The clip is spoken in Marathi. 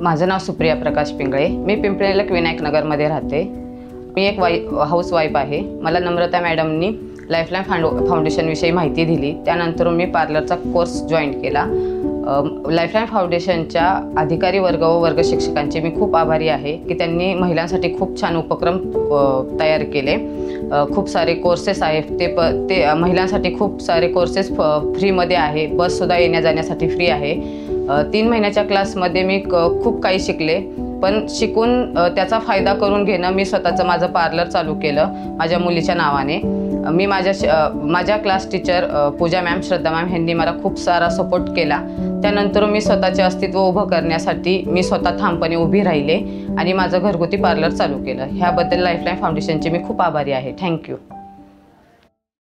माझं नाव सुप्रिया प्रकाश पिंगळे। मी पिंपळनेर विनायक नगरमध्ये राहते। मी एक हाऊसवाईफ आहे। मला नम्रता मॅडमनी लाईफलाईन फाउंडेशनविषयी माहिती दिली। त्यानंतर मी पार्लरचा कोर्स जॉईन केला। लाईफलाईन फाउंडेशनच्या अधिकारी वर्ग व वर्ग शिक्षकांचे मी खूप आभारी आहे की त्यांनी महिलांसाठी खूप छान उपक्रम तयार केले। खूप सारे कोर्सेस आहेत ते महिलांसाठी खूप सारे कोर्सेस फ्रीमध्ये आहे। बससुद्धा येण्या जाण्यासाठी फ्री आहे। 3 महिन्याच्या क्लासमध्ये मी खूप काही शिकले, पण शिकून त्याचा फायदा करून घेणं मी स्वतःचं माझं पार्लर चालू केलं माझ्या मुलीच्या नावाने। मी माझ्या क्लास टीचर पूजा मॅम, श्रद्धा मॅम यांनी मला खूप सारा सपोर्ट केला। त्यानंतर मी स्वतःचे अस्तित्व उभं करण्यासाठी मी स्वतः ठामपणे उभी राहिले आणि माझं घरगुती पार्लर चालू केलं। ह्याबद्दल लाईफलाईन फाउंडेशनचे मी खूप आभारी आहे। थँक्यू।